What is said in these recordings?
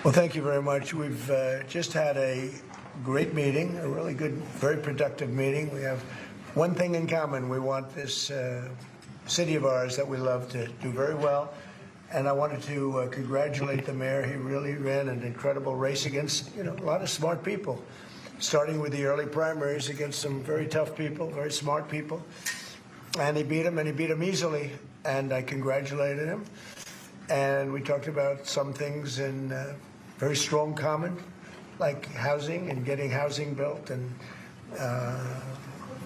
Well, thank you very much. We've just had a great meeting, a really good, very productive meeting. We have one thing in common. We want this city of ours that we love to do very well. And I wanted to congratulate the mayor. He really ran an incredible race against, a lot of smart people, starting with the early primaries against some very tough people, very smart people. And he beat them easily. And I congratulated him. And we talked about some things in very strong common, like housing and getting housing built, and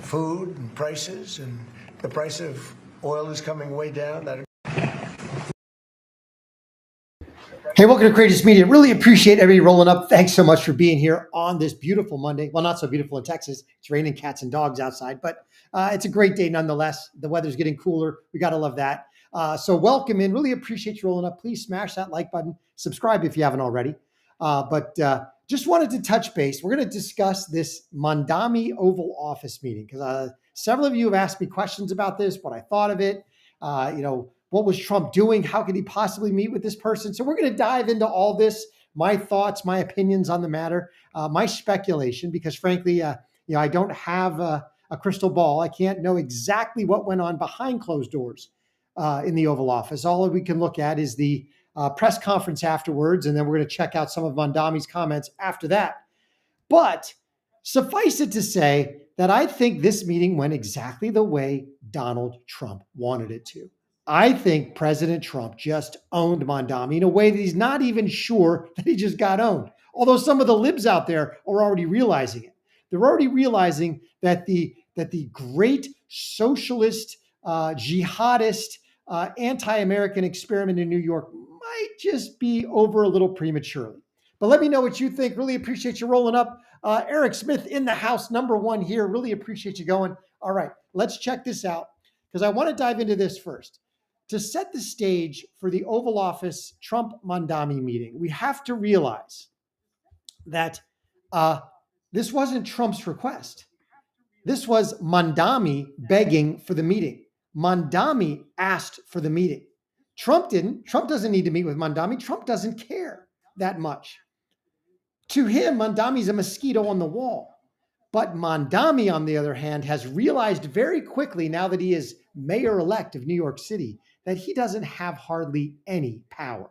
food and prices, and the price of oil is coming way down. Hey, welcome to Courageous Media. Really appreciate everybody rolling up. Thanks so much for being here on this beautiful Monday. Well, not so beautiful in Texas. It's raining cats and dogs outside, but it's a great day nonetheless. The weather's getting cooler. We got to love that. So welcome in. Really appreciate you rolling up. Please smash that like button. Subscribe if you haven't already. But just wanted to touch base. We're going to discuss this Mamdami Oval Office meeting because several of you have asked me questions about this, what I thought of it. What was Trump doing? How could he possibly meet with this person? So we're going to dive into all this, my thoughts, my opinions on the matter, my speculation, because frankly, I don't have a crystal ball. I can't know exactly what went on behind closed doors in the Oval Office. All we can look at is the press conference afterwards, and then we're going to check out some of Mamdami's comments after that. But suffice it to say that I think this meeting went exactly the way Donald Trump wanted it to. I think President Trump just owned Mamdami in a way that he's not even sure that he just got owned. Although some of the libs out there are already realizing it. They're already realizing that the great socialist, jihadist, anti-American experiment in New York might just be over a little prematurely. But let me know what you think. Really appreciate you rolling up. Eric Smith in the house, #1 here. Really appreciate you going. All right, let's check this out because I want to dive into this first. To set the stage for the Oval Office Trump-Mamdami meeting, we have to realize that this wasn't Trump's request. This was Mamdami begging for the meeting. Mamdami asked for the meeting. Trump didn't. Trump doesn't need to meet with Mamdami. Trump doesn't care that much. To him, Mamdami's a mosquito on the wall. But Mamdami, on the other hand, has realized very quickly, now that he is mayor-elect of New York City, that he doesn't have hardly any power.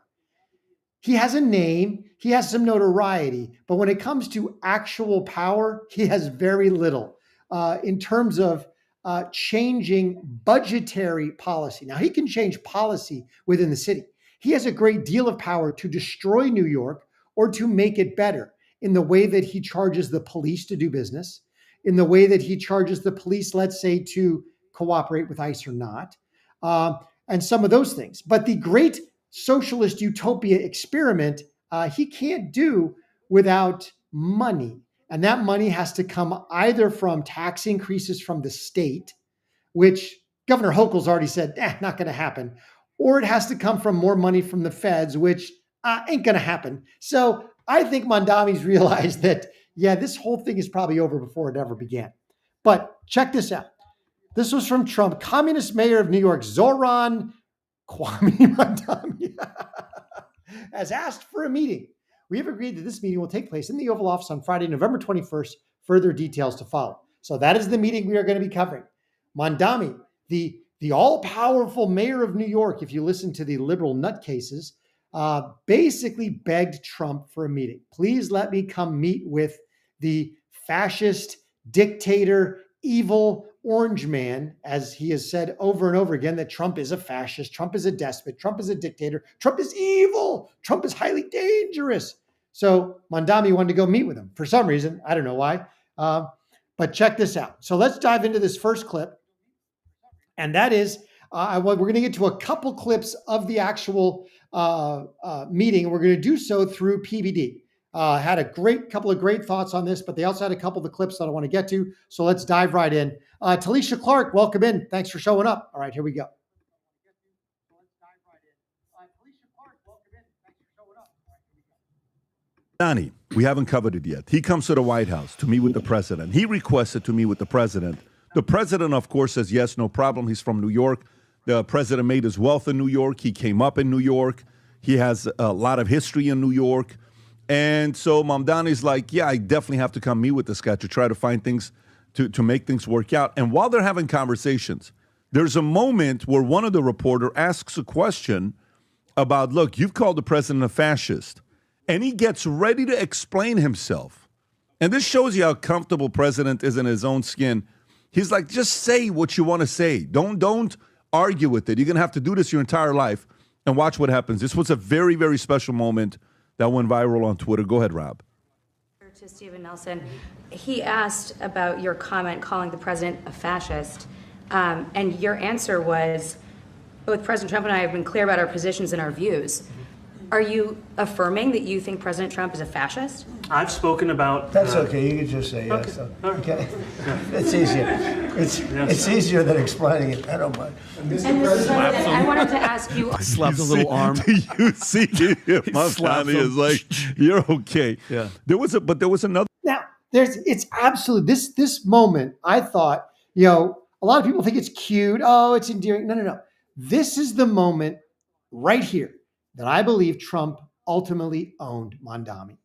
He has a name, he has some notoriety, but when it comes to actual power, he has very little in terms of changing budgetary policy. Now, he can change policy within the city. He has a great deal of power to destroy New York or to make it better in the way that he charges the police to do business, in the way that he charges the police, let's say, to cooperate with ICE or not, and some of those things. But the great socialist utopia experiment, he can't do without money. And that money has to come either from tax increases from the state, which Governor Hochul's already said, not going to happen, or it has to come from more money from the feds, which ain't going to happen. So I think Mamdami's realized that, this whole thing is probably over before it ever began. But check this out. This was from Trump. Communist mayor of New York, Zohran Mamdani, has asked for a meeting. We have agreed that this meeting will take place in the Oval Office on Friday, November 21st. Further details to follow. So that is the meeting we are going to be covering. Mamdami, the all-powerful mayor of New York, if you listen to the liberal nutcases, basically begged Trump for a meeting. Please let me come meet with the fascist, dictator, evil orange man, as he has said over and over again, that Trump is a fascist, Trump is a despot, Trump is a dictator, Trump is evil, Trump is highly dangerous. So Mamdami wanted to go meet with him for some reason. I don't know why. But check this out. So let's dive into this first clip. And that is, we're going to get to a couple clips of the actual meeting. We're going to do so through PBD. Had a couple of great thoughts on this, but they also had a couple of the clips that I want to get to. So let's dive right in. Talisha Clark, welcome in. Thanks for showing up. All right, here we go. Danny, we haven't covered it yet. He comes to the White House to meet with the president. He requested to meet with the president. The president, of course, says, yes, no problem. He's from New York. The president made his wealth in New York. He came up in New York. He has a lot of history in New York. And so Mamdani's like, yeah, I definitely have to come meet with this guy to try to find things, to make things work out. And while they're having conversations, there's a moment where one of the reporter asks a question about, look, you've called the president a fascist. And he gets ready to explain himself. And this shows you how comfortable president is in his own skin. He's like, just say what you want to say. Don't argue with it. You're going to have to do this your entire life. And watch what happens. This was a very, very special moment that went viral on Twitter. Go ahead, Rob. To Stephen Nelson, he asked about your comment calling the president a fascist. And your answer was, both President Trump and I have been clear about our positions and our views. Are you affirming that you think President Trump is a fascist? I've spoken about... That's okay. You can just say yes. Okay. Okay. It's easier. It's easier than explaining it. I don't mind. And Mr. President, I wanted to ask you... Slapped a little arm. Do you see Mamdani is like, you're okay. Yeah. There was another. Now, it's absolute, this moment, I thought, a lot of people think it's cute. Oh, it's endearing. No. This is the moment right here that I believe Trump ultimately owned Mamdami.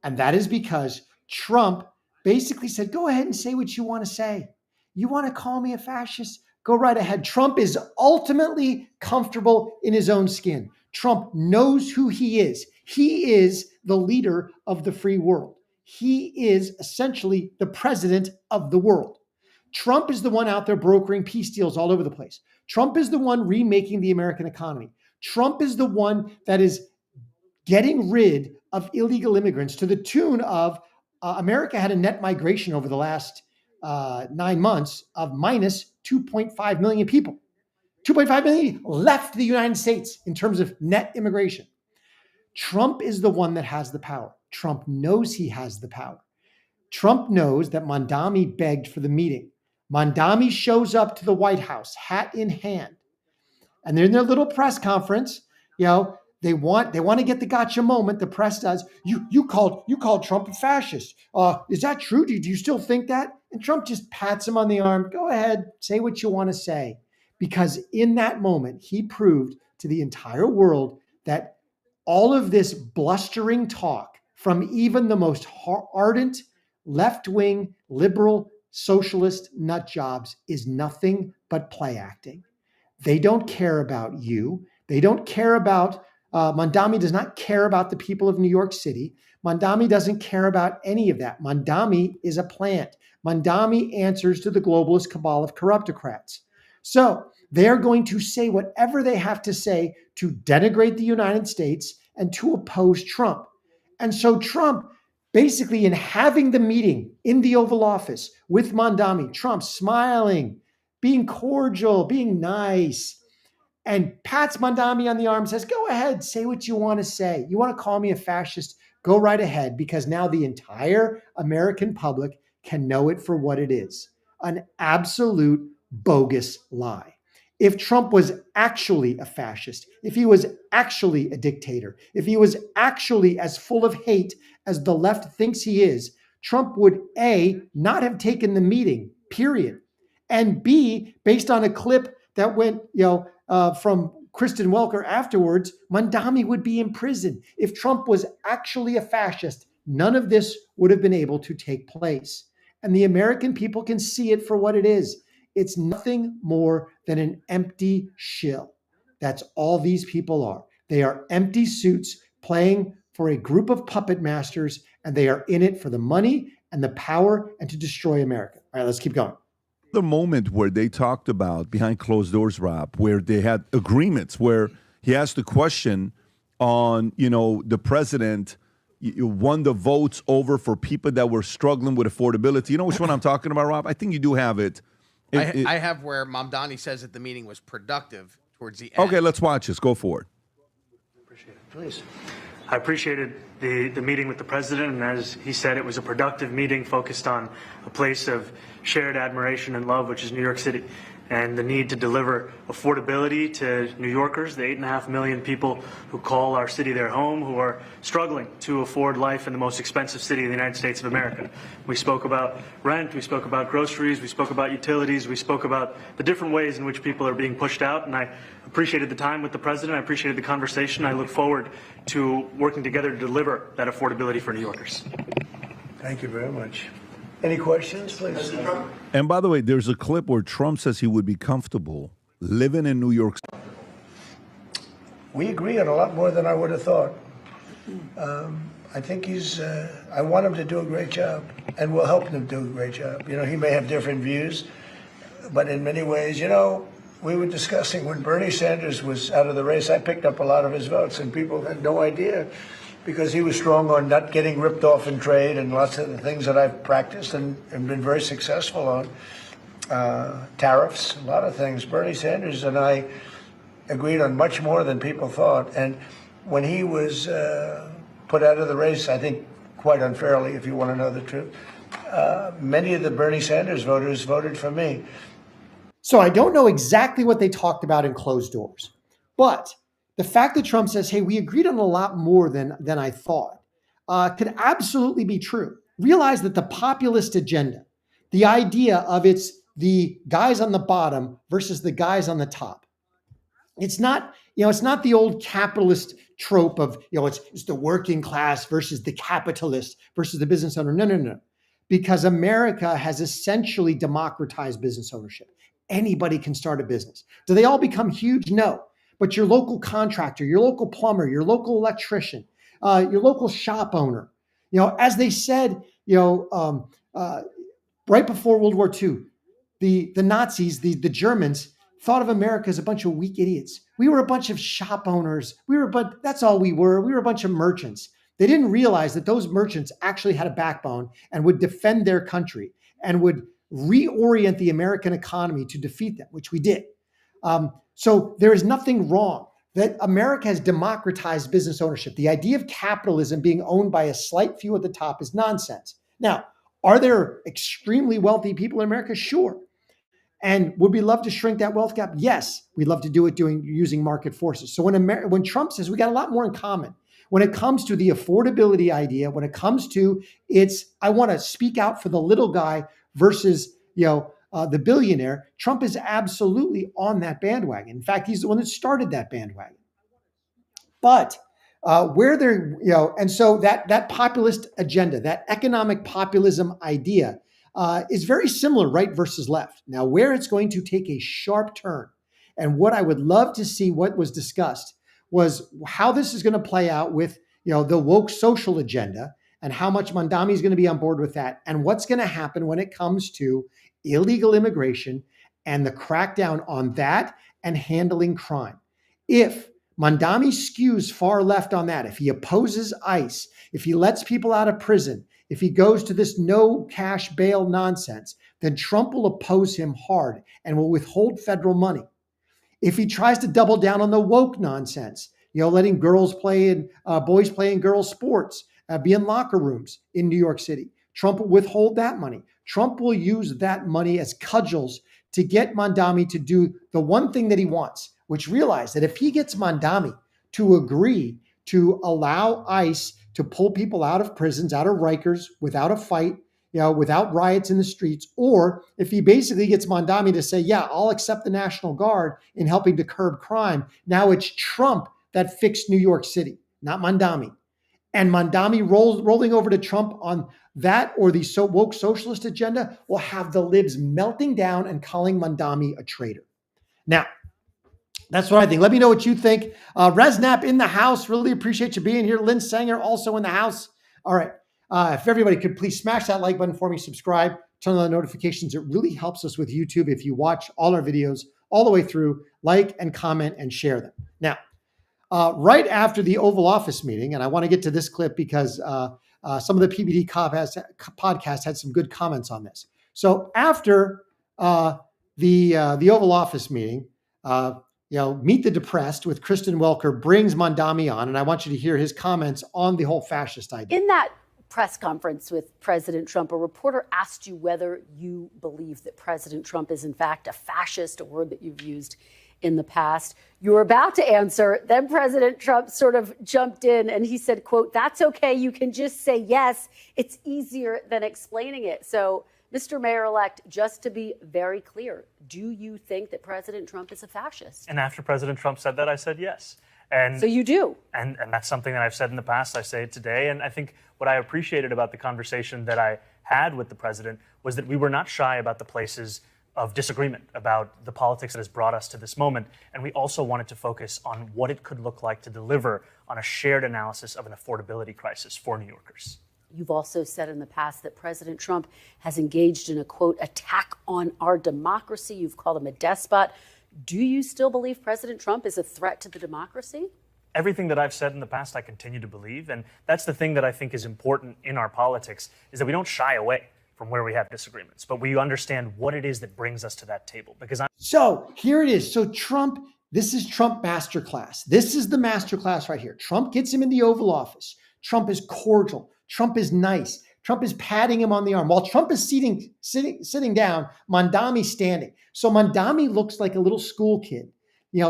And that is because Trump basically said, go ahead and say what you want to say. You want to call me a fascist? Go right ahead. Trump is ultimately comfortable in his own skin. Trump knows who he is. He is the leader of the free world. He is essentially the president of the world. Trump is the one out there brokering peace deals all over the place. Trump is the one remaking the American economy. Trump is the one that is getting rid of illegal immigrants to the tune of America had a net migration over the last 9 months of minus 2.5 million people. 2.5 million left the United States in terms of net immigration. Trump is the one that has the power. Trump knows he has the power. Trump knows that Mamdami begged for the meeting. Mamdami shows up to the White House, hat in hand. And they're in their little press conference. They want to get the gotcha moment. The press does. You called Trump a fascist. Is that true? Do you still think that? And Trump just pats him on the arm. Go ahead, say what you want to say. Because in that moment, he proved to the entire world that all of this blustering talk from even the most ardent left-wing liberal socialist nut jobs is nothing but play acting. They don't care about you. They don't care about, Mamdami does not care about the people of New York City. Mamdami doesn't care about any of that. Mamdami is a plant. Mamdami answers to the globalist cabal of corruptocrats. So they're going to say whatever they have to say to denigrate the United States and to oppose Trump. And so Trump, basically in having the meeting in the Oval Office with Mamdami, Trump smiling, being cordial, being nice, and pats Mamdami on the arm, says, go ahead, say what you want to say. You want to call me a fascist? Go right ahead, because now the entire American public can know it for what it is, an absolute bogus lie. If Trump was actually a fascist, if he was actually a dictator, if he was actually as full of hate as the left thinks he is, Trump would A, not have taken the meeting, period. And B, based on a clip that went, from Kristen Welker afterwards, Mamdami would be in prison. If Trump was actually a fascist, none of this would have been able to take place. And the American people can see it for what it is. It's nothing more than an empty shill. That's all these people are. They are empty suits playing for a group of puppet masters, and they are in it for the money and the power and to destroy America. All right, let's keep going. The moment where they talked about behind closed doors, Rob, where they had agreements, where he asked the question on, the president won the votes over for people that were struggling with affordability. You know which one I'm talking about, Rob? I think you do have it. I have where Mamdani says that the meeting was productive towards the end. Okay, let's watch this. Go for it. Appreciate it. Please. I appreciated the meeting with the president, and as he said, it was a productive meeting focused on a place of shared admiration and love, which is New York City. and the need to deliver affordability to New Yorkers, the 8.5 million people who call our city their home, who are struggling to afford life in the most expensive city in the United States of America. We spoke about rent, we spoke about groceries, we spoke about utilities, we spoke about the different ways in which people are being pushed out, and I appreciated the time with the president, I appreciated the conversation. I look forward to working together to deliver that affordability for New Yorkers. Thank you very much. Any questions, please? And by the way, there's a clip where Trump says he would be comfortable living in New York. We agree on a lot more than I would have thought. I think I want him to do a great job, and we'll help him do a great job. You know, he may have different views, but in many ways, you know, we were discussing when Bernie Sanders was out of the race, I picked up a lot of his votes, and people had no idea, because he was strong on not getting ripped off in trade and lots of the things that I've practiced and been very successful on. Tariffs, a lot of things. Bernie Sanders and I agreed on much more than people thought. And when he was put out of the race, I think quite unfairly, if you want to know the truth, many of the Bernie Sanders voters voted for me. So I don't know exactly what they talked about in closed doors, but the fact that Trump says, hey, we agreed on a lot more than I thought, could absolutely be true. Realize that the populist agenda, the idea of it's the guys on the bottom versus the guys on the top. It's not, it's not the old capitalist trope of, it's the working class versus the capitalist versus the business owner. No. Because America has essentially democratized business ownership. Anybody can start a business. Do they all become huge? No. But your local contractor, your local plumber, your local electrician, your local shop owner, as they said, right before World War II, the Nazis, the Germans thought of America as a bunch of weak idiots. We were a bunch of shop owners. That's all we were. We were a bunch of merchants. They didn't realize that those merchants actually had a backbone and would defend their country and would reorient the American economy to defeat them, which we did. So there is nothing wrong that America has democratized business ownership. The idea of capitalism being owned by a slight few at the top is nonsense. Now, are there extremely wealthy people in America? Sure. And would we love to shrink that wealth gap? Yes, we'd love to do it using market forces. So when Trump says we got a lot more in common, when it comes to the affordability idea, when it comes to I want to speak out for the little guy versus, the billionaire, Trump is absolutely on that bandwagon. In fact, he's the one that started that bandwagon. But and so that populist agenda, that economic populism idea is very similar, right versus left. Now, where it's going to take a sharp turn, and what I would love to see what was discussed was how this is going to play out with, the woke social agenda and how much Mamdami is going to be on board with that, and what's going to happen when it comes to illegal immigration and the crackdown on that and handling crime. If Mamdami skews far left on that, if he opposes ICE, if he lets people out of prison, if he goes to this no cash bail nonsense, then Trump will oppose him hard and will withhold federal money. If he tries to double down on the woke nonsense, letting boys play in girls' sports, be in locker rooms in New York City, Trump will withhold that money. Trump will use that money as cudgels to get Mamdami to do the one thing that he wants, which realize that if he gets Mamdami to agree to allow ICE to pull people out of prisons, out of Rikers, without a fight, without riots in the streets, or if he basically gets Mamdami to say, yeah, I'll accept the National Guard in helping to curb crime. Now it's Trump that fixed New York City, not Mamdami. And Mamdami rolling over to Trump on that or the woke socialist agenda will have the libs melting down and calling Mamdami a traitor. Now, that's what I think. Let me know what you think. Resnap in the house. Really appreciate you being here. Lynn Sanger also in the house. All right. If everybody could please smash that like button for me, subscribe, turn on the notifications. It really helps us with YouTube if you watch all our videos all the way through, like and comment and share them. Now, right after the Oval Office meeting, and I want to get to this clip because some of the PBD podcast had some good comments on this. So after the Oval Office meeting, Meet the Depressed with Kristen Welker brings Mamdami on, and I want you to hear his comments on the whole fascist idea. In that press conference with President Trump, a reporter asked you whether you believe that President Trump is in fact a fascist, a word that you've used in the past. You were about to answer, then President Trump sort of jumped in and he said, quote, "That's okay, you can just say yes. It's easier than explaining it." So, Mr. Mayor-elect, just to be very clear, do you think that President Trump is a fascist? And after President Trump said that, I said yes. And So you do? And that's something that I've said in the past. I say it today. And I think what I appreciated about the conversation that I had with the president was that we were not shy about the places of disagreement about the politics that has brought us to this moment. And we also wanted to focus on what it could look like to deliver on a shared analysis of an affordability crisis for New Yorkers. You've also said in the past that President Trump has engaged in a, quote, attack on our democracy. You've called him a despot. Do you still believe President Trump is a threat to the democracy? Everything that I've said in the past, I continue to believe. And that's the thing that I think is important in our politics, is that we don't shy away from where we have disagreements, but we understand what it is that brings us to that table. So here it is. So Trump, this is Trump Masterclass. This is the Masterclass right here. Trump gets him in the Oval Office. Trump is cordial. Trump is nice. Trump is patting him on the arm. While Trump is sitting down, Mamdami's standing. So Mamdami looks like a little school kid,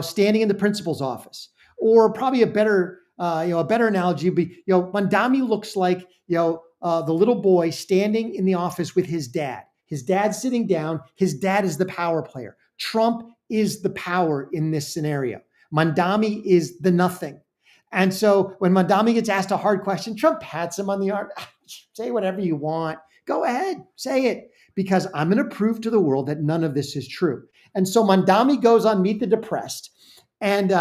standing in the principal's office. Or probably a better analogy would be, Mamdami looks like, the little boy standing in the office with his dad. His dad's sitting down. His dad is the power player. Trump is the power in this scenario. Mamdami is the nothing. And so when Mamdami gets asked a hard question, Trump pats him on the arm. Say whatever you want. Go ahead, say it, because I'm going to prove to the world that none of this is true. And so Mamdami goes on Meet the Depressed and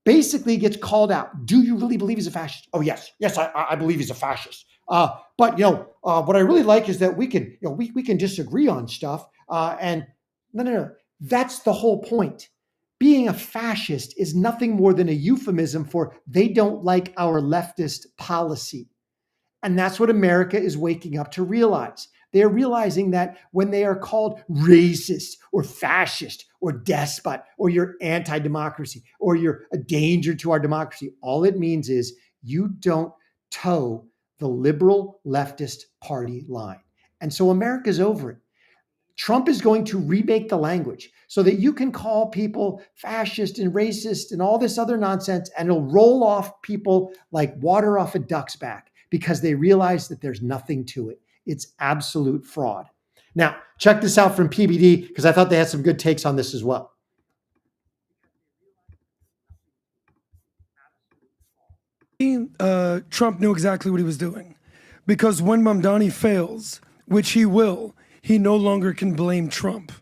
basically gets called out. Do you really believe he's a fascist? Oh, yes, I believe he's a fascist. But what I really like is that we can disagree on stuff. And no. That's the whole point. Being a fascist is nothing more than a euphemism for they don't like our leftist policy. And that's what America is waking up to realize. They're realizing that when they are called racist or fascist or despot or you're anti-democracy or you're a danger to our democracy, all it means is you don't toe the liberal leftist party line. And so America's over it. Trump is going to remake the language so that you can call people fascist and racist and all this other nonsense, and it'll roll off people like water off a duck's back because they realize that there's nothing to it. It's absolute fraud. Now, check this out from PBD because I thought they had some good takes on this as well. Trump knew exactly what he was doing because when Mamdani fails, which he will, he no longer can blame Trump.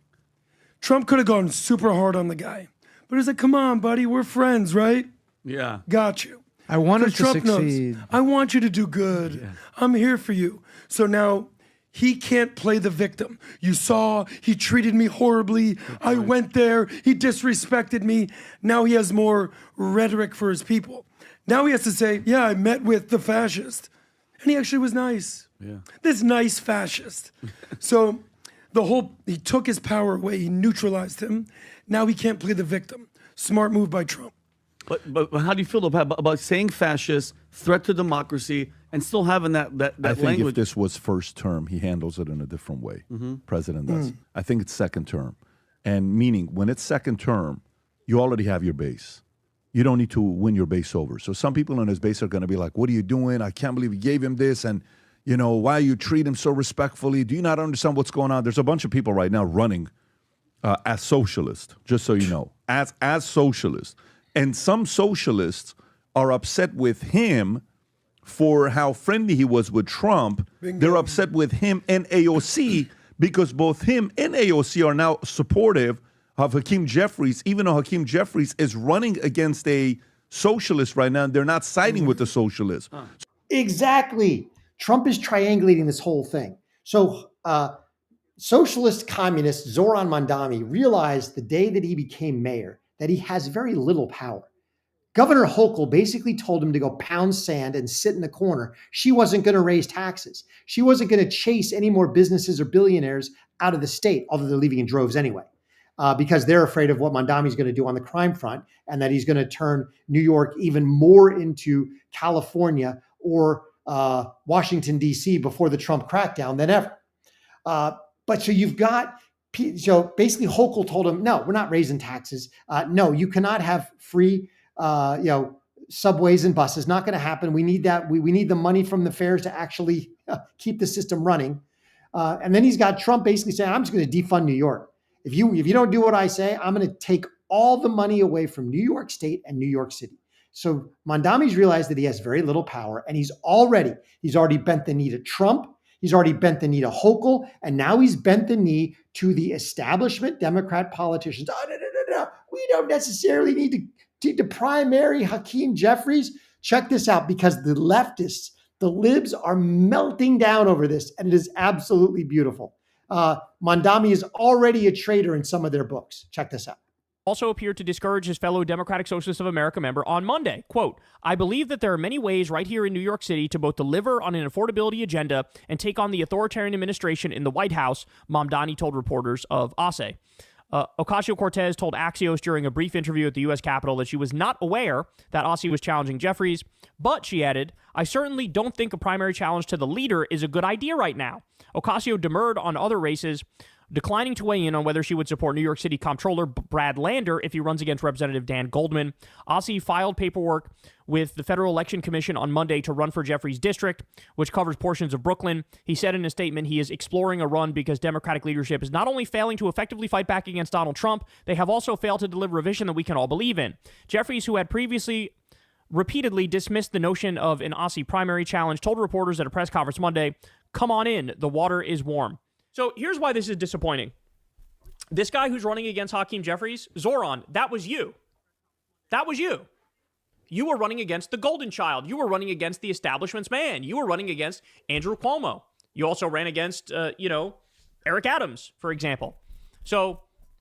Trump could have gone super hard on the guy, but he's like, come on, buddy, we're friends, right? Yeah. Got you. I wanted to Trump succeed. knows, I want you to do good. Yeah. I'm here for you. So now he can't play the victim. You saw he treated me horribly. I went there. He disrespected me. Now he has more rhetoric for his people. Now he has to say, yeah, I met with the fascist. And he actually was nice. Yeah. This nice fascist. So he took his power away. He neutralized him. Now he can't play the victim. Smart move by Trump. But how do you feel about saying fascist, threat to democracy, and still having that I think language? if this was first term, he handles it in a different way. President does. I think it's second term. And meaning, when it's second term, you already have your base. You don't need to win your base over. So some people in his base are going to be like, what are you doing? I can't believe you gave him this. And, why you treat him so respectfully? Do you not understand what's going on? There's a bunch of people right now running as socialists, just so you know, as socialists. And some socialists are upset with him for how friendly he was with Trump. Bingo. They're upset with him and AOC because both him and AOC are now supportive of Hakeem Jeffries, even though Hakeem Jeffries is running against a socialist right now. And they're not siding with the socialists. Exactly. Trump is triangulating this whole thing. So socialist communist Zohran Mamdani realized the day that he became mayor that he has very little power. Governor Hochul basically told him to go pound sand and sit in the corner. She wasn't going to raise taxes. She wasn't going to chase any more businesses or billionaires out of the state, although they're leaving in droves anyway, because they're afraid of what Mamdami is going to do on the crime front and that he's going to turn New York even more into California or Washington, D.C. before the Trump crackdown than ever. But so you've got, so basically Hochul told him, no, we're not raising taxes. No, you cannot have free, subways and buses. Not going to happen. We need that. We need the money from the fares to actually keep the system running. And then he's got Trump basically saying, I'm just going to defund New York. If you don't do what I say, I'm going to take all the money away from New York State and New York City. So Mamdami's realized that he has very little power, and he's already bent the knee to Trump. He's already bent the knee to Hochul, and now he's bent the knee to the establishment Democrat politicians. Oh, no. We don't necessarily need to primary Hakeem Jeffries. Check this out, because the leftists, the libs, are melting down over this, and it is absolutely beautiful. Mamdami is already a traitor in some of their books. Check this out. Also appeared to discourage his fellow Democratic Socialists of America member on Monday. Quote, I believe that there are many ways right here in New York City to both deliver on an affordability agenda and take on the authoritarian administration in the White House, Mamdani told reporters of ASE. Ocasio-Cortez told Axios during a brief interview at the U.S. Capitol that she was not aware that ASE was challenging Jeffries, but she added, I certainly don't think a primary challenge to the leader is a good idea right now. Ocasio demurred on other races, declining to weigh in on whether she would support New York City Comptroller Brad Lander if he runs against Representative Dan Goldman. ASE filed paperwork with the Federal Election Commission on Monday to run for Jeffries' district, which covers portions of Brooklyn. He said in a statement he is exploring a run because Democratic leadership is not only failing to effectively fight back against Donald Trump, they have also failed to deliver a vision that we can all believe in. Jeffries, who had previously repeatedly dismissed the notion of an ASE primary challenge, told reporters at a press conference Monday, come on in, the water is warm. So here's why this is disappointing. This guy who's running against Hakeem Jeffries, Zohran, that was you. That was you. You were running against the golden child. You were running against the establishment's man. You were running against Andrew Cuomo. You also ran against, Eric Adams, for example. So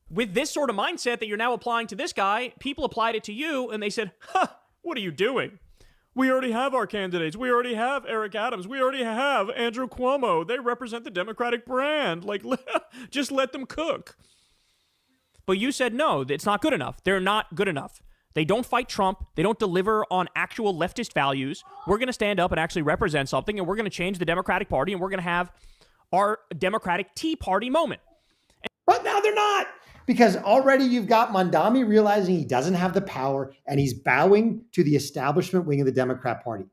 with this sort of mindset that you're now applying to this guy, people applied it to you and they said, what are you doing? We already have our candidates. We already have Eric Adams. We already have Andrew Cuomo. They represent the Democratic brand. Like, just let them cook. But you said, no, it's not good enough. They're not good enough. They don't fight Trump. They don't deliver on actual leftist values. We're going to stand up and actually represent something, and we're going to change the Democratic Party, and we're going to have our Democratic Tea Party moment. But now they're not. Because already you've got Mamdami realizing he doesn't have the power and he's bowing to the establishment wing of the Democrat Party.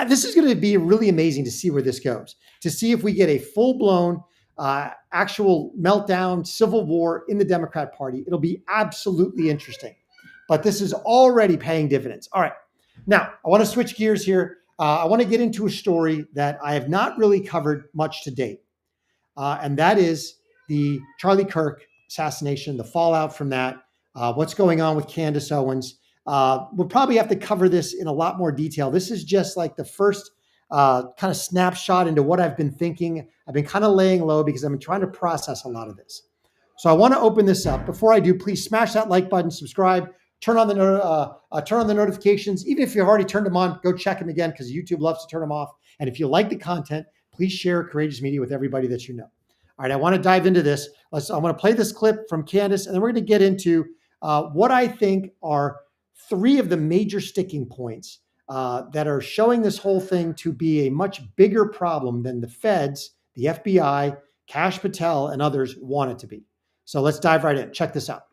This is going to be really amazing to see where this goes, to see if we get a full-blown actual meltdown, civil war in the Democrat Party. It'll be absolutely interesting. But this is already paying dividends. All right. Now, I want to switch gears here. I want to get into a story that I have not really covered much to date. And that is the Charlie Kirk assassination, the fallout from that, what's going on with Candace Owens. We'll probably have to cover this in a lot more detail. This is just like the first kind of snapshot into what I've been thinking. I've been kind of laying low because I've been trying to process a lot of this. So I want to open this up. Before I do, please smash that like button, subscribe, turn on the notifications. Even if you've already turned them on, go check them again because YouTube loves to turn them off. And if you like the content, please share Courageous Media with everybody that you know. All right, I want to dive into this. I want to play this clip from Candace, and then we're going to get into what I think are three of the major sticking points that are showing this whole thing to be a much bigger problem than the feds, the FBI, Kash Patel, and others want it to be. So let's dive right in. Check this out.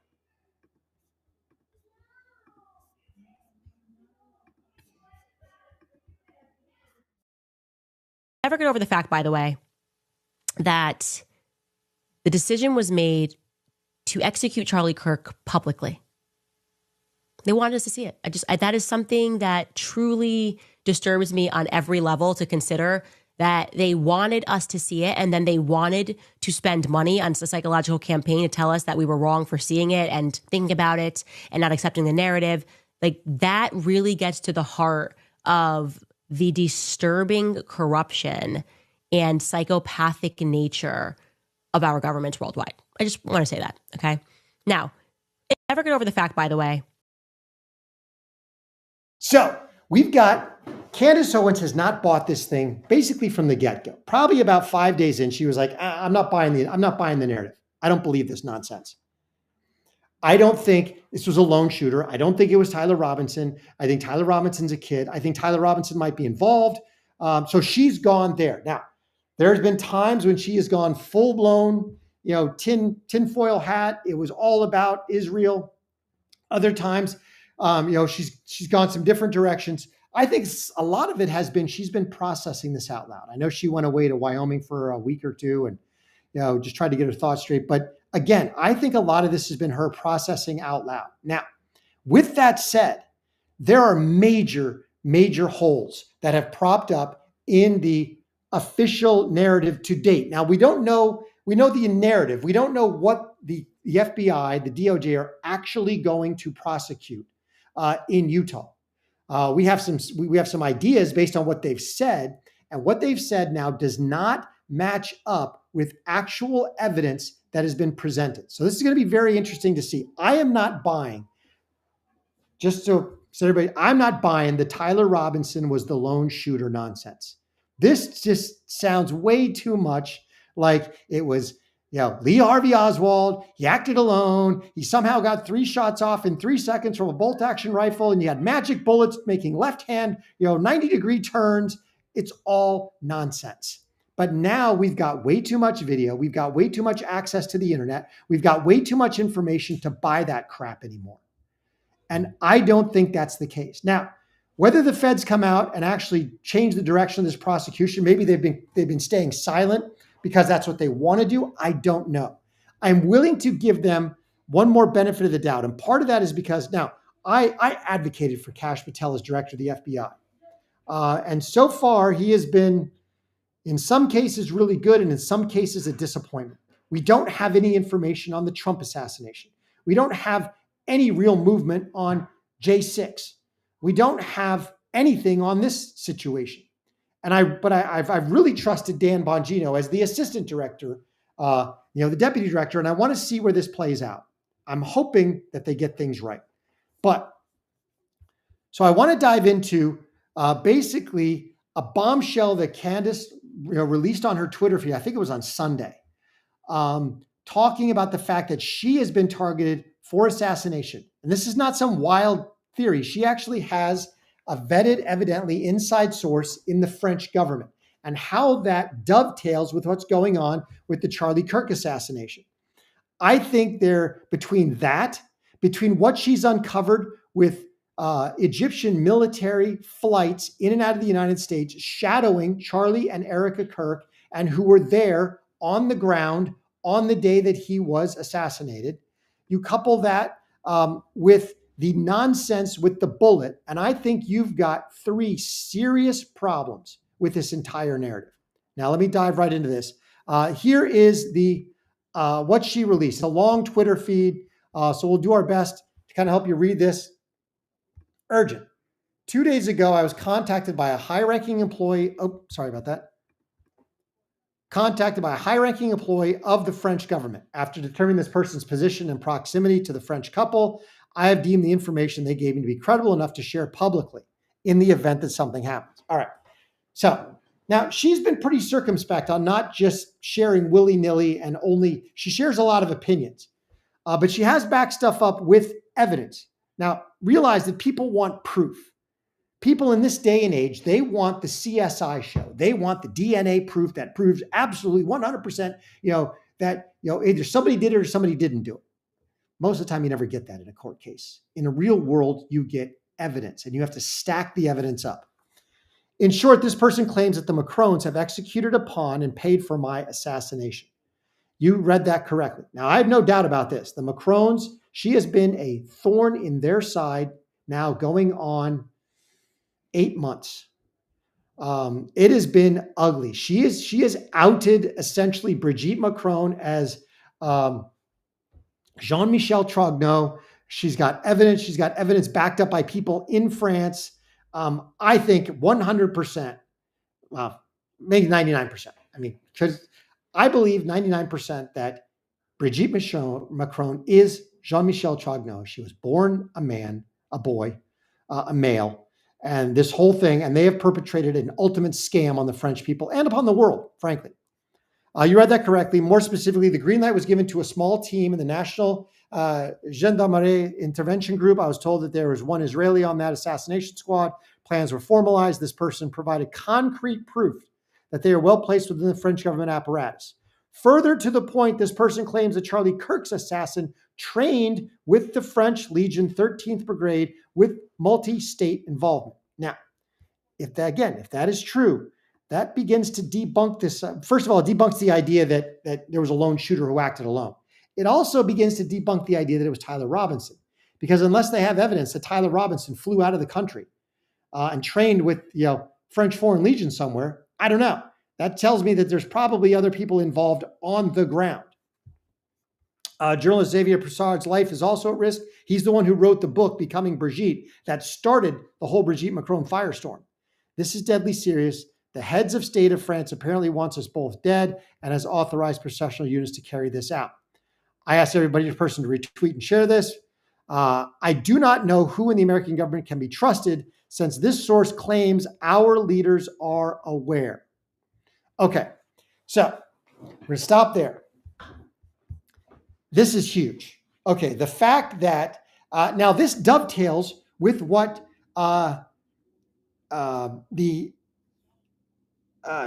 Never get over the fact, by the way, that the decision was made to execute Charlie Kirk publicly. They wanted us to see it. That is something that truly disturbs me on every level to consider, that they wanted us to see it, and then they wanted to spend money on a psychological campaign to tell us that we were wrong for seeing it and thinking about it and not accepting the narrative. Like, that really gets to the heart of the disturbing corruption and psychopathic nature of our government worldwide. I just want to say that, okay? Now, never get over the fact, by the way. So we've got Candace Owens has not bought this thing basically from the get-go. Probably about 5 days in, she was like, I'm not buying the narrative. I don't believe this nonsense. I don't think this was a lone shooter. I don't think it was Tyler Robinson. I think Tyler Robinson's a kid. I think Tyler Robinson might be involved. So she's gone there. Now, there's been times when she has gone full blown, tinfoil hat. It was all about Israel. Other times, she's gone some different directions. I think a lot of it has been she's been processing this out loud. I know she went away to Wyoming for a week or two and just tried to get her thoughts straight. But again, I think a lot of this has been her processing out loud. Now, with that said, there are major, major holes that have propped up in the official narrative to date. Now, we don't know, we know the narrative. We don't know what the FBI, the DOJ are actually going to prosecute in Utah. We have some ideas based on what they've said, and what they've said now does not match up with actual evidence that has been presented. So this is going to be very interesting to see. I am not buying, just so everybody, I'm not buying the Tyler Robinson was the lone shooter nonsense. This just sounds way too much like it was, Lee Harvey Oswald. He acted alone. He somehow got 3 shots off in 3 seconds from a bolt action rifle, and you had magic bullets making left hand, 90-degree turns. It's all nonsense. But now we've got way too much video. We've got way too much access to the internet. We've got way too much information to buy that crap anymore. And I don't think that's the case. Now, whether the feds come out and actually change the direction of this prosecution, maybe they've been staying silent because that's what they want to do, I don't know. I'm willing to give them one more benefit of the doubt. And part of that is because now I advocated for Kash Patel as director of the FBI. And so far he has been, in some cases, really good, and in some cases a disappointment. We don't have any information on the Trump assassination. We don't have any real movement on J6. We don't have anything on this situation. And I've really trusted Dan Bongino as the assistant director, the deputy director, and I want to see where this plays out. I'm hoping that they get things right. So I want to dive into basically a bombshell that Candace released on her Twitter feed. I think it was on Sunday, talking about the fact that she has been targeted for assassination. And this is not some wild theory. She actually has a vetted, evidently inside source in the French government, and how that dovetails with what's going on with the Charlie Kirk assassination. I think between what she's uncovered with Egyptian military flights in and out of the United States, shadowing Charlie and Erica Kirk, and who were there on the ground on the day that he was assassinated. You couple that with the nonsense with the bullet, and I think you've got 3 serious problems with this entire narrative. Now, let me dive right into this. Here is what she released, a long Twitter feed. So we'll do our best to kind of help you read this. Urgent. 2 days ago, I was contacted by a high-ranking employee. Oh, sorry about that. Contacted by a high-ranking employee of the French government. After determining this person's position and proximity to the French couple, I have deemed the information they gave me to be credible enough to share publicly in the event that something happens. All right. So now she's been pretty circumspect on not just sharing willy-nilly, and she shares a lot of opinions, but she has backed stuff up with evidence. Now, realize that people want proof. People in this day and age, they want the CSI show. They want the DNA proof that proves absolutely 100%, that either somebody did it or somebody didn't do it. Most of the time, you never get that in a court case. In a real world, you get evidence, and you have to stack the evidence up. In short, this person claims that the Macrons have executed upon and paid for my assassination. You read that correctly. Now, I have no doubt about this. The Macrons, she has been a thorn in their side now going on 8 months. It has been ugly. She has outed essentially Brigitte Macron as Jean-Michel Trogneux. She's got evidence. She's got evidence backed up by people in France. I think 100%, well, maybe 99%. I mean, because I believe 99% that Brigitte Macron is Jean-Michel Trogneux. She was born a man, a boy, a male, and this whole thing, and they have perpetrated an ultimate scam on the French people and upon the world, frankly. You read that correctly. More specifically, the green light was given to a small team in the National Gendarmerie Intervention Group. I was told that there was one Israeli on that assassination squad, plans were formalized, this person provided concrete proof that they are well placed within the French government apparatus. Further to the point, this person claims that Charlie Kirk's assassin trained with the French Legion 13th Brigade with multi-state involvement. Now, if that is true, that begins to debunk this. First of all, it debunks the idea that there was a lone shooter who acted alone. It also begins to debunk the idea that it was Tyler Robinson, because unless they have evidence that Tyler Robinson flew out of the country and trained with French Foreign Legion somewhere, I don't know. That tells me that there's probably other people involved on the ground. Journalist Xavier Broussard's life is also at risk. He's the one who wrote the book, Becoming Brigitte, that started the whole Brigitte Macron firestorm. This is deadly serious. The heads of state of France apparently wants us both dead and has authorized processional units to carry this out. I asked everybody in person to retweet and share this. I do not know who in the American government can be trusted, since this source claims our leaders are aware. Okay, so we're going to stop there. This is huge. Okay, the fact that now this dovetails with what the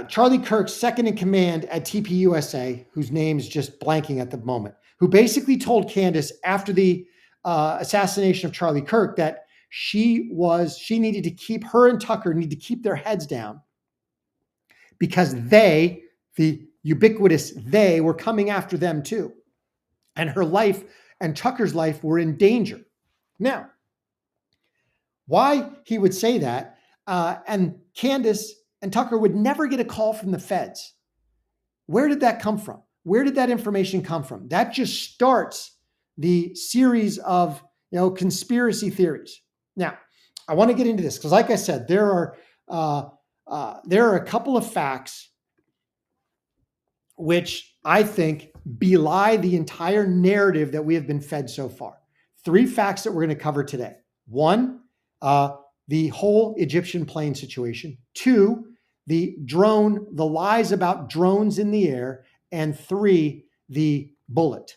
Charlie Kirk's second in command at TPUSA, whose name's just blanking at the moment, who basically told Candace after the assassination of Charlie Kirk that she needed to keep her and Tucker need to keep their heads down because they, the ubiquitous they, were coming after them too. And her life and Tucker's life were in danger. Now, why he would say that, and Candace and Tucker would never get a call from the feds. Where did that come from? Where did that information come from? That just starts the series of conspiracy theories. Now, I want to get into this because, like I said, there are a couple of facts which I think belie the entire narrative that we have been fed so far. 3 facts that we're going to cover today. 1, the whole Egyptian plane situation. 2, the lies about drones in the air. And 3, the bullet.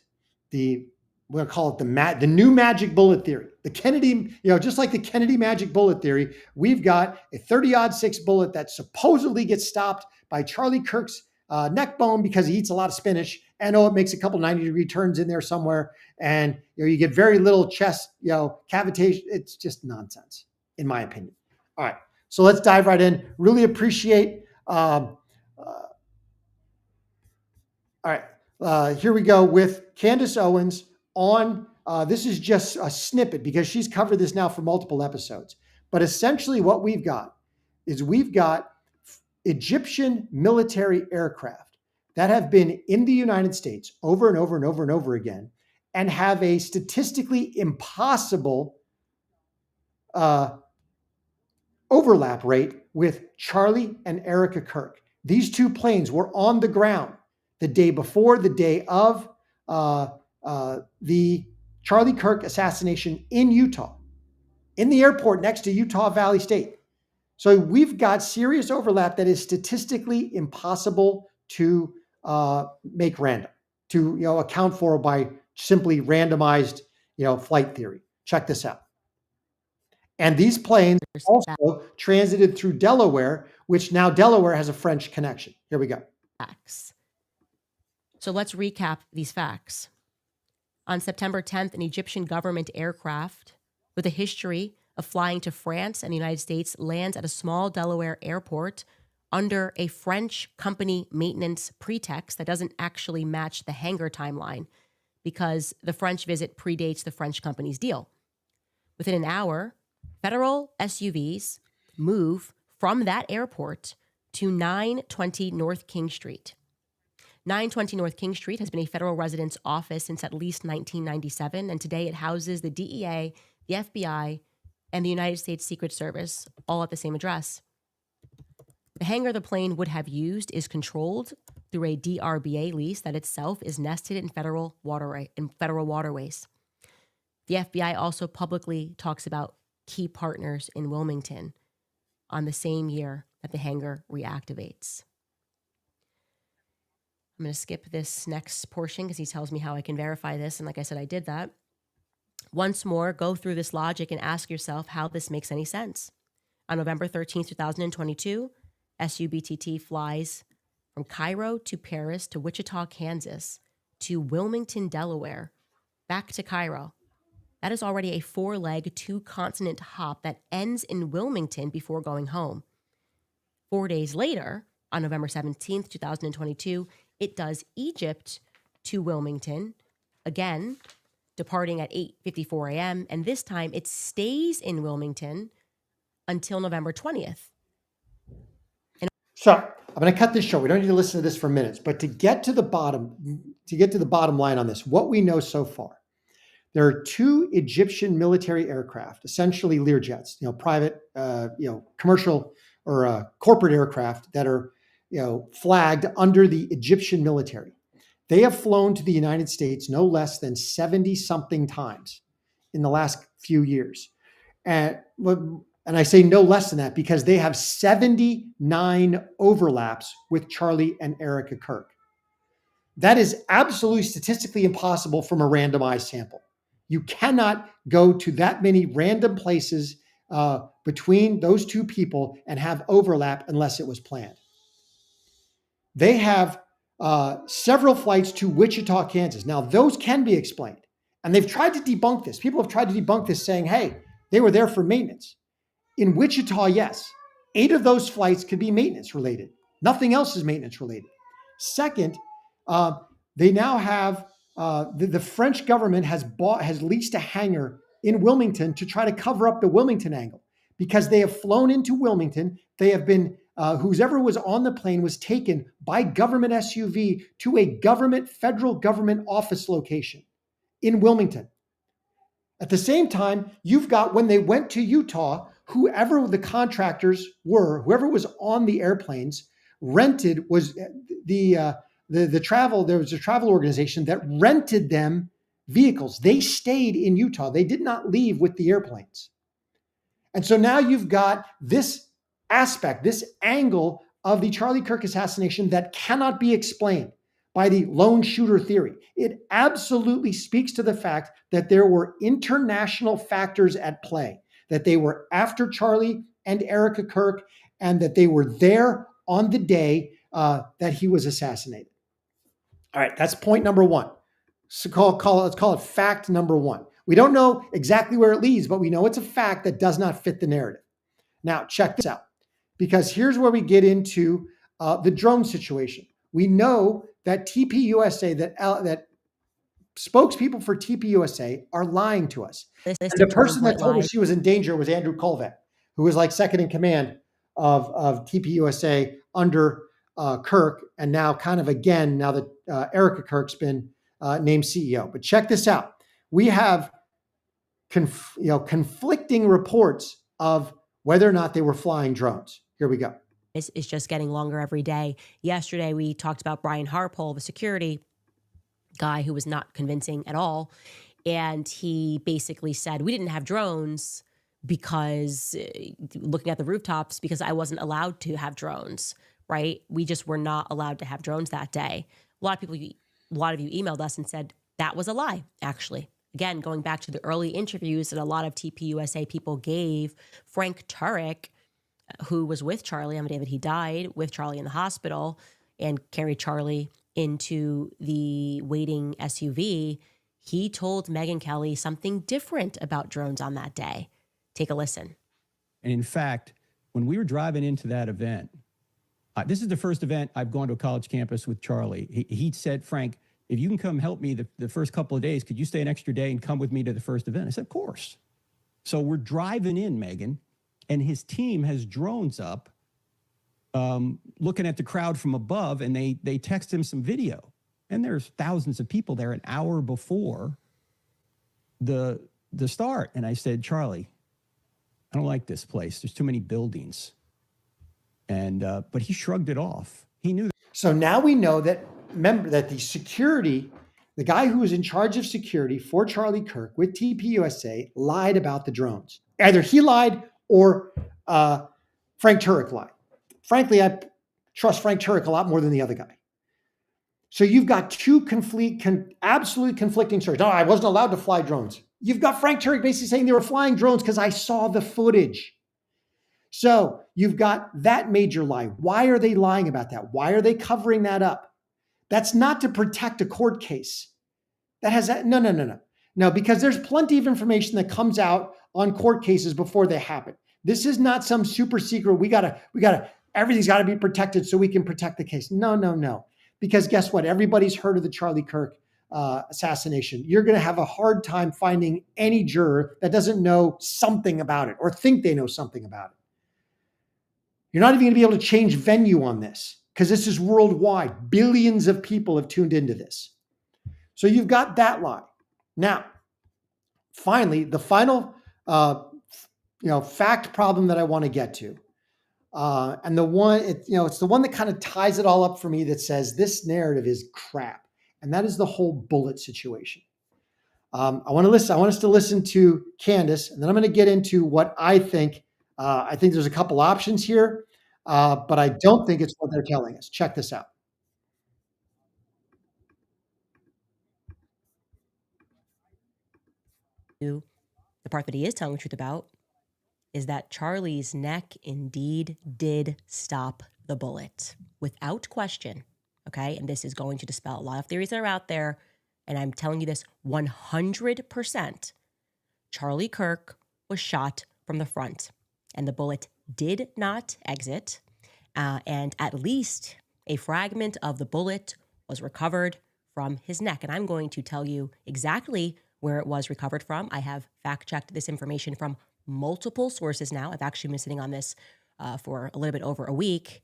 We're going to call it the new magic bullet theory. The Kennedy, just like the Kennedy magic bullet theory, we've got a 30-06 bullet that supposedly gets stopped by Charlie Kirk's neck bone because he eats a lot of spinach, and it makes a couple 90-degree turns in there somewhere, and you get very little chest cavitation. It's just nonsense, in my opinion. All right, so let's dive right in. Really appreciate. All right, here we go with Candace Owens on. This is just a snippet because she's covered this now for multiple episodes. But essentially, what we've got is Egyptian military aircraft that have been in the United States over and over and over and over again and have a statistically impossible overlap rate with Charlie and Erica Kirk. These 2 planes were on the ground the day before, the day of the Charlie Kirk assassination in Utah, in the airport next to Utah Valley State. So we've got serious overlap that is statistically impossible to make random, to account for by simply randomized flight theory. Check this out. And these planes also transited through Delaware, which now Delaware has a French connection. Here we go. Facts. So let's recap these facts. On September 10th, an Egyptian government aircraft with a history of flying to France and the United States lands at a small Delaware airport under a French company maintenance pretext that doesn't actually match the hangar timeline because the French visit predates the French company's deal. Within an hour, federal SUVs move from that airport to 920 North King Street. 920 North King Street has been a federal residence office since at least 1997, and today it houses the DEA, the FBI, and the United States Secret Service, all at the same address. The hangar the plane would have used is controlled through a DRBA lease that itself is nested in federal waterways. The FBI also publicly talks about key partners in Wilmington on the same year that the hangar reactivates. I'm going to skip this next portion because he tells me how I can verify this. And like I said, I did that. Once more, go through this logic and ask yourself how this makes any sense. On November 13th, 2022, SUBTT flies from Cairo to Paris to Wichita, Kansas, to Wilmington, Delaware, back to Cairo. That is already a 4-leg, 2-continent hop that ends in Wilmington before going home. 4 days later, on November 17th, 2022, it does Egypt to Wilmington, again, departing at 8:54 a.m., and this time it stays in Wilmington until November 20th. So I'm going to cut this short. We don't need to listen to this for minutes, but to get to the bottom line on this, what we know so far, there are 2 Egyptian military aircraft, essentially Learjets, private, commercial or corporate aircraft that are, flagged under the Egyptian military. They have flown to the United States no less than 70 something times in the last few years. And I say no less than that because they have 79 overlaps with Charlie and Erica Kirk. That is absolutely statistically impossible from a randomized sample. You cannot go to that many random places between those 2 people and have overlap unless it was planned. They have several flights to Wichita, Kansas. Now, those can be explained. And they've tried to debunk this. People have tried to debunk this saying, hey, they were there for maintenance. In Wichita, yes, 8 of those flights could be maintenance related. Nothing else is maintenance related. Second, they now have, the French government has leased a hangar in Wilmington to try to cover up the Wilmington angle because they have flown into Wilmington. They have been, whoever was on the plane was taken by government SUV to a federal government office location in Wilmington. At the same time, you've got when they went to Utah, whoever the contractors were, whoever was on the airplanes, rented was the travel. There was a travel organization that rented them vehicles. They stayed in Utah. They did not leave with the airplanes. And so now you've got this aspect, this angle of the Charlie Kirk assassination that cannot be explained by the lone shooter theory. It absolutely speaks to the fact that there were international factors at play, that they were after Charlie and Erica Kirk, and that they were there on the day that he was assassinated. All right, that's point number 1. So let's call it fact number 1. We don't know exactly where it leads, but we know it's a fact that does not fit the narrative. Now, check this out, because here's where we get into the drone situation. We know that TPUSA, that spokespeople for TPUSA are lying to us. And the person that told us she was in danger was Andrew Colvett, who was like second in command of TPUSA under Kirk, and now kind of again, now that Erica Kirk's been named CEO. But check this out. We have conflicting reports of whether or not they were flying drones. Here we go. Is just getting longer every day. Yesterday, we talked about Brian Harpole, the security guy who was not convincing at all. And he basically said, we didn't have drones because looking at the rooftops, because I wasn't allowed to have drones, right? We just were not allowed to have drones that day. A lot of you emailed us and said that was a lie, actually. Again, going back to the early interviews that a lot of TPUSA people gave, Frank Turek, who was with Charlie on the day that he died, with Charlie in the hospital, and carried Charlie into the waiting SUV, he told Megyn Kelly something different about drones on that day. Take a listen. And in fact, when we were driving into that event, this is the first event I've gone to a college campus with Charlie. He said, Frank, if you can come help me the first couple of days, could you stay an extra day and come with me to the first event? I said, of course. So we're driving in, Megyn, and his team has drones up looking at the crowd from above, and they text him some video. And there's thousands of people there an hour before the start. And I said, Charlie, I don't like this place. There's too many buildings. And but he shrugged it off. He knew. So now we know that, remember, that the guy who was in charge of security for Charlie Kirk with TPUSA lied about the drones. Either he lied or Frank Turek lied. Frankly, I trust Frank Turek a lot more than the other guy. So you've got two absolutely conflicting stories. No, I wasn't allowed to fly drones. You've got Frank Turek basically saying they were flying drones because I saw the footage. So you've got that major lie. Why are they lying about that? Why are they covering that up? That's not to protect a court case. That has that. No. No, because there's plenty of information that comes out on court cases before they happen. This is not some super secret. Everything's got to be protected so we can protect the case. No. Because guess what? Everybody's heard of the Charlie Kirk assassination. You're going to have a hard time finding any juror that doesn't know something about it or think they know something about it. You're not even going to be able to change venue on this because this is worldwide. Billions of people have tuned into this. So you've got that lie. Now, finally, the final fact problem that I want to get to, and the one, it's the one that kind of ties it all up for me that says this narrative is crap, and that is the whole bullet situation. I want us to listen to Candace, and then I'm going to get into what I think. I think there's a couple options here, but I don't think it's what they're telling us. Check this out. The part that he is telling the truth about is that Charlie's neck indeed did stop the bullet without question. Okay. And this is going to dispel a lot of theories that are out there. And I'm telling you this 100%. Charlie Kirk was shot from the front and the bullet did not exit. And at least a fragment of the bullet was recovered from his neck. And I'm going to tell you exactly where it was recovered from. I have fact-checked this information from multiple sources now. I've actually been sitting on this for a little bit over a week.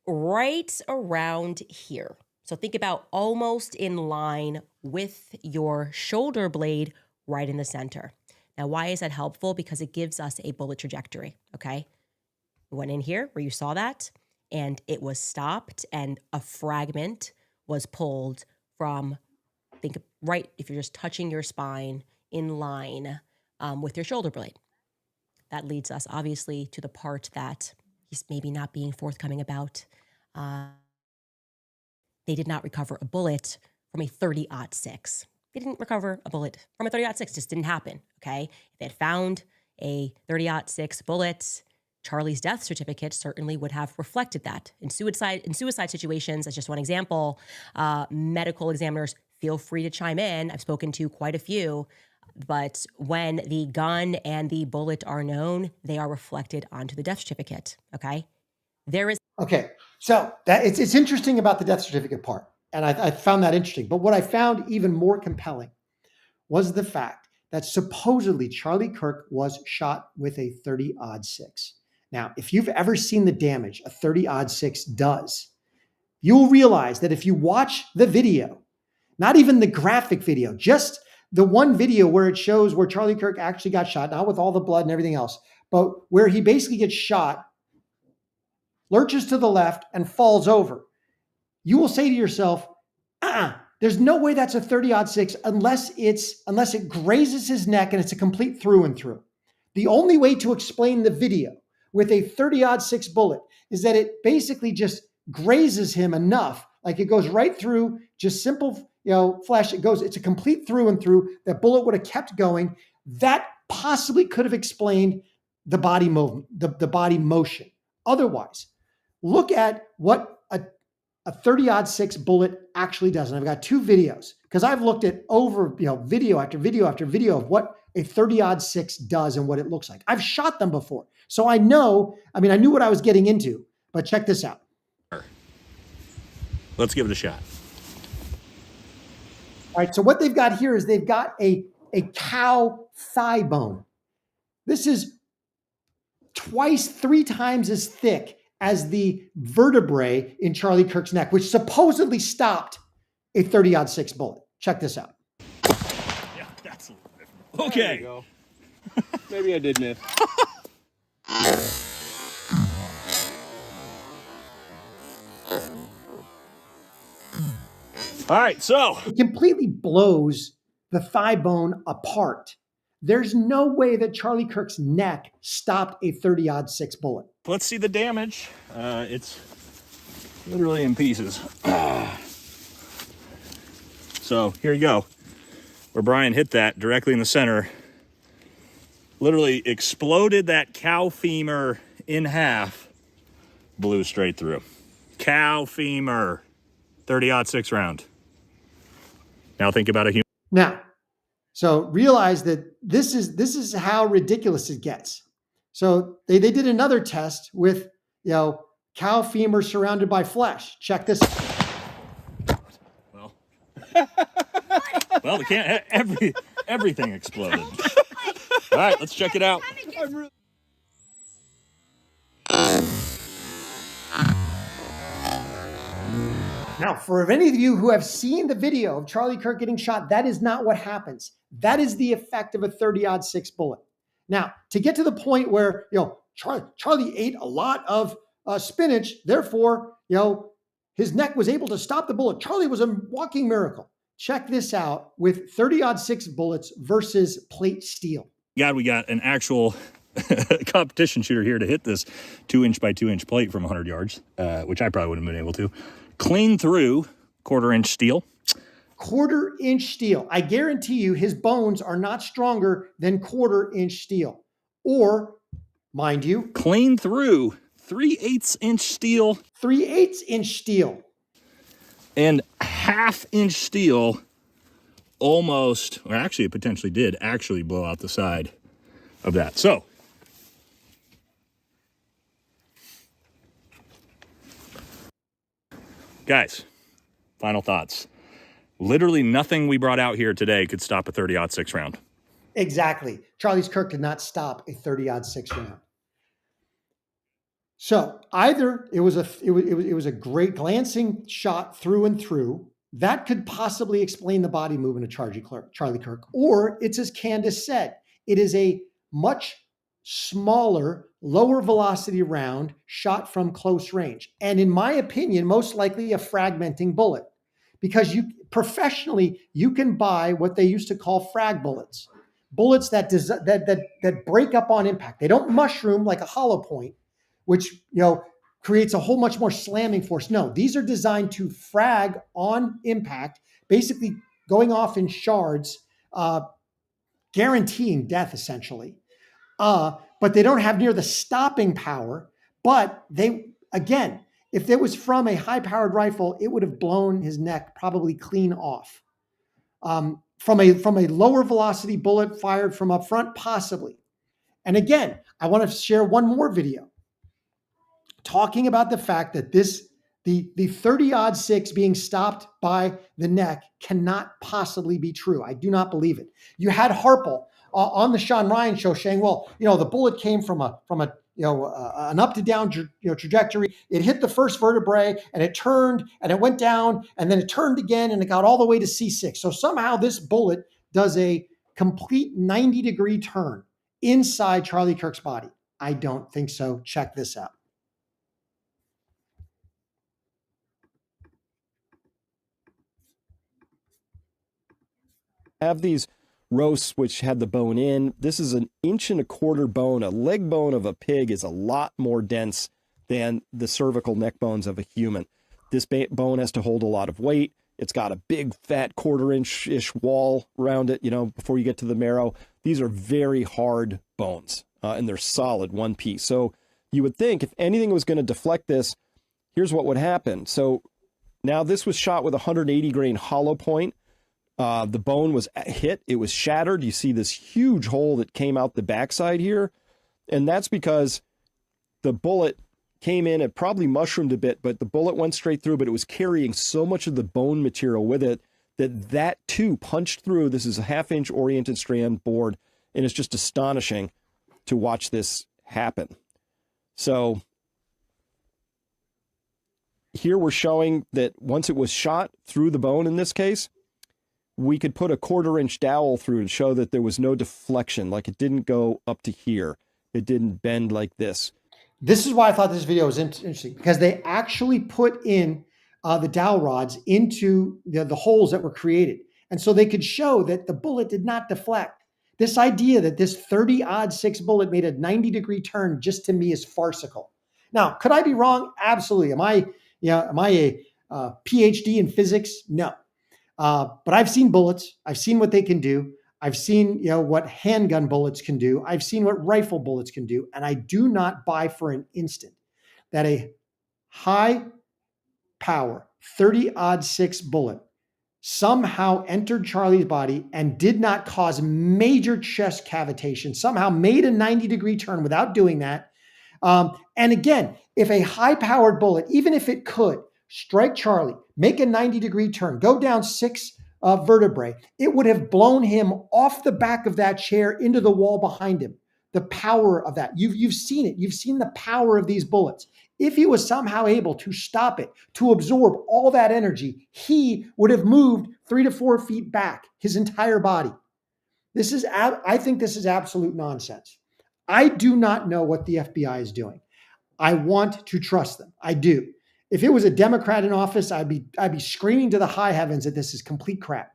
Right around here. So think about almost in line with your shoulder blade right in the center. Now, why is that helpful? Because it gives us a bullet trajectory, okay? We went in here where you saw that, and it was stopped, and a fragment was pulled from, think right, if you're just touching your spine in line with your shoulder blade. That leads us obviously to the part that he's maybe not being forthcoming about. They did not recover a bullet from a 30-06. They didn't recover a bullet from a 30-06. It just didn't happen, okay? If they had found a 30-06 bullet, Charlie's death certificate certainly would have reflected that. In suicide situations, as just one example, medical examiners feel free to chime in. I've spoken to quite a few, but when the gun and the bullet are known, they are reflected onto the death certificate, okay? Okay, so that it's interesting about the death certificate part, and I found that interesting. But what I found even more compelling was the fact that supposedly Charlie Kirk was shot with a 30-06. Now, if you've ever seen the damage a 30-06 does, you'll realize that if you watch the video, not even the graphic video, just the one video where it shows where Charlie Kirk actually got shot, not with all the blood and everything else, but where he basically gets shot, lurches to the left, and falls over. You will say to yourself, there's no way that's a 30-06 unless it grazes his neck and it's a complete through and through. The only way to explain the video with a 30-06 bullet is that it basically just grazes him enough, like it goes right through, just simple, flesh. It's a complete through and through. That bullet would have kept going. That possibly could have explained the body movement, the body motion. Otherwise, look at what a 30-06 bullet actually does. And I've got two videos because I've looked at video after video after video of what a 30-06 does and what it looks like. I've shot them before. So I knew what I was getting into, but check this out. Let's give it a shot. All right, so what they've got here is they've got a cow thigh bone. This is three times as thick as the vertebrae in Charlie Kirk's neck, which supposedly stopped a 30-06 bullet. Check this out. Yeah, that's a little different. Okay. There you go. Maybe I did miss. All right, so it completely blows the thigh bone apart. There's no way that Charlie Kirk's neck stopped a 30-06 bullet. Let's see the damage. It's literally in pieces. So here you go. Where Brian hit that directly in the center. Literally exploded that cow femur in half, blew straight through. Cow femur, 30-06 round. Now think about a human. Now, so realize that this is how ridiculous it gets. So they did another test with, cow femur surrounded by flesh. Check this. Well, well, they can't. Everything exploded. All right, let's check it out. Now, for any of you who have seen the video of Charlie Kirk getting shot, that is not what happens. That is the effect of a 30-06 bullet. Now, to get to the point where, Charlie ate a lot of spinach, therefore, his neck was able to stop the bullet. Charlie was a walking miracle. Check this out with 30-06 bullets versus plate steel. God, we got an actual competition shooter here to hit this 2-inch by 2-inch plate from 100 yards, which I probably wouldn't have been able to. Clean through 1/4-inch steel. 1/4-inch steel. I guarantee you his bones are not stronger than 1/4-inch steel. Or, mind you, clean through 3/8-inch steel. 3/8-inch steel. And 1/2-inch steel almost, or actually it potentially did actually blow out the side of that. So, guys, final thoughts. Literally nothing we brought out here today could stop a 30-06 round. Exactly. Charlie Kirk did not stop a 30-06 round. So either it was a great glancing shot through and through that could possibly explain the body movement of Charlie Kirk, or it's as Candace said, it is a much smaller, lower velocity round shot from close range. And in my opinion, most likely a fragmenting bullet, because professionally, you can buy what they used to call frag bullets, bullets that break up on impact. They don't mushroom like a hollow point, which creates a whole much more slamming force. No, these are designed to frag on impact, basically going off in shards, guaranteeing death essentially. But they don't have near the stopping power. But again, if it was from a high-powered rifle, it would have blown his neck probably clean off. From a lower velocity bullet fired from up front, possibly. And again, I want to share one more video talking about the fact that the 30-06 being stopped by the neck cannot possibly be true. I do not believe it. You had Harple on the Sean Ryan show saying, well, the bullet came from an up to down trajectory. It hit the first vertebrae and it turned and it went down and then it turned again and it got all the way to C6. So somehow this bullet does a complete 90-degree turn inside Charlie Kirk's body. I don't think so. Check this out. Have these roasts which had the bone in. This is 1.25 inch bone. A leg bone of a pig is a lot more dense than the cervical neck bones of a human. This bone has to hold a lot of weight. It's got a big fat 1/4 inch-ish wall around it, before you get to the marrow. These are very hard bones, and they're solid, one piece. So you would think if anything was going to deflect this, here's what would happen. So now this was shot with a 180 grain hollow point. The bone was hit. It was shattered. You see this huge hole that came out the backside here. And that's because the bullet came in, it probably mushroomed a bit, but the bullet went straight through, but it was carrying so much of the bone material with it that too punched through. This is a 1/2 inch oriented strand board, and it's just astonishing to watch this happen. So here we're showing that once it was shot through the bone in this case, we could put a 1/4 inch dowel through and show that there was no deflection, like it didn't go up to here. It didn't bend like this. This is why I thought this video was interesting, because they actually put in the dowel rods into the holes that were created. And so they could show that the bullet did not deflect. This idea that this 30-06 bullet made a 90-degree turn just to me is farcical. Now, could I be wrong? Absolutely. Am I a PhD in physics? No. But I've seen bullets. I've seen what they can do. I've seen, what handgun bullets can do. I've seen what rifle bullets can do. And I do not buy for an instant that a high power 30-06 bullet somehow entered Charlie's body and did not cause major chest cavitation, somehow made a 90-degree turn without doing that. And again, if a high-powered bullet, even if it could strike Charlie, make a 90-degree turn, go down 6 vertebrae, it would have blown him off the back of that chair into the wall behind him. The power of that. You've seen it. You've seen the power of these bullets. If he was somehow able to stop it, to absorb all that energy, he would have moved 3 to 4 feet back, his entire body. I think this is absolute nonsense. I do not know what the FBI is doing. I want to trust them. I do. If it was a Democrat in office, I'd be screaming to the high heavens that this is complete crap.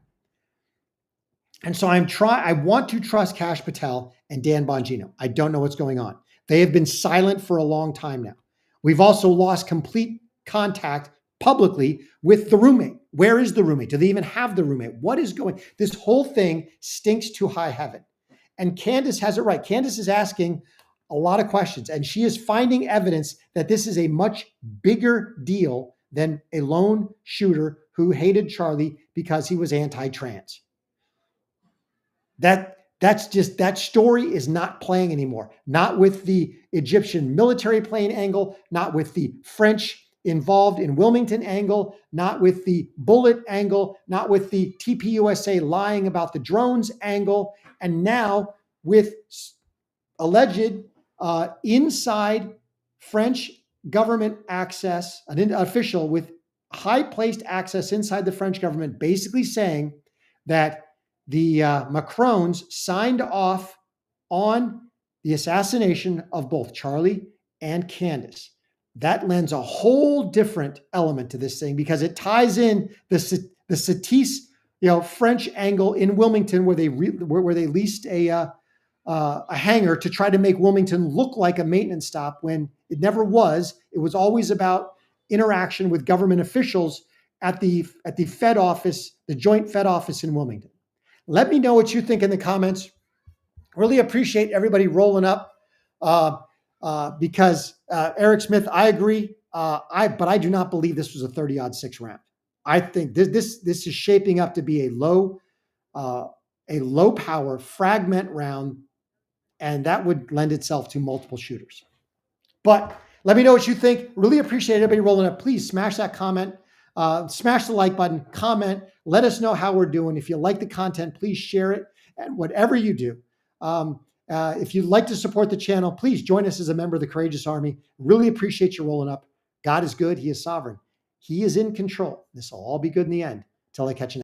And so I want to trust Kash Patel and Dan Bongino. I don't know what's going on. They have been silent for a long time now. We've also lost complete contact publicly with the roommate. Where is the roommate? Do they even have the roommate? What is going? This whole thing stinks to high heaven. And Candace has it right. Candace is asking a lot of questions, and she is finding evidence that this is a much bigger deal than a lone shooter who hated Charlie because he was anti-trans. That story is not playing anymore. Not with the Egyptian military plane angle, not with the French involved in Wilmington angle, not with the bullet angle, not with the TPUSA lying about the drones angle, and now with alleged inside French government access, an official with high-placed access inside the French government, basically saying that the Macrons signed off on the assassination of both Charlie and Candace. That lends a whole different element to this thing because it ties in the Satis, French angle in Wilmington, where they leased a hangar to try to make Wilmington look like a maintenance stop when it never was. It was always about interaction with government officials at the Fed office, the joint Fed office in Wilmington. Let me know what you think in the comments. Really appreciate everybody rolling up because Eric Smith, I agree, but I do not believe this was a 30-06 round. I think this is shaping up to be a low power fragment round, and that would lend itself to multiple shooters. But let me know what you think. Really appreciate everybody rolling up. Please smash that comment. Smash the like button, comment, let us know how we're doing. If you like the content, please share it. And whatever you do, if you'd like to support the channel, please join us as a member of the Courageous Army. Really appreciate you rolling up. God is good. He is sovereign. He is in control. This will all be good in the end. Until I catch you next.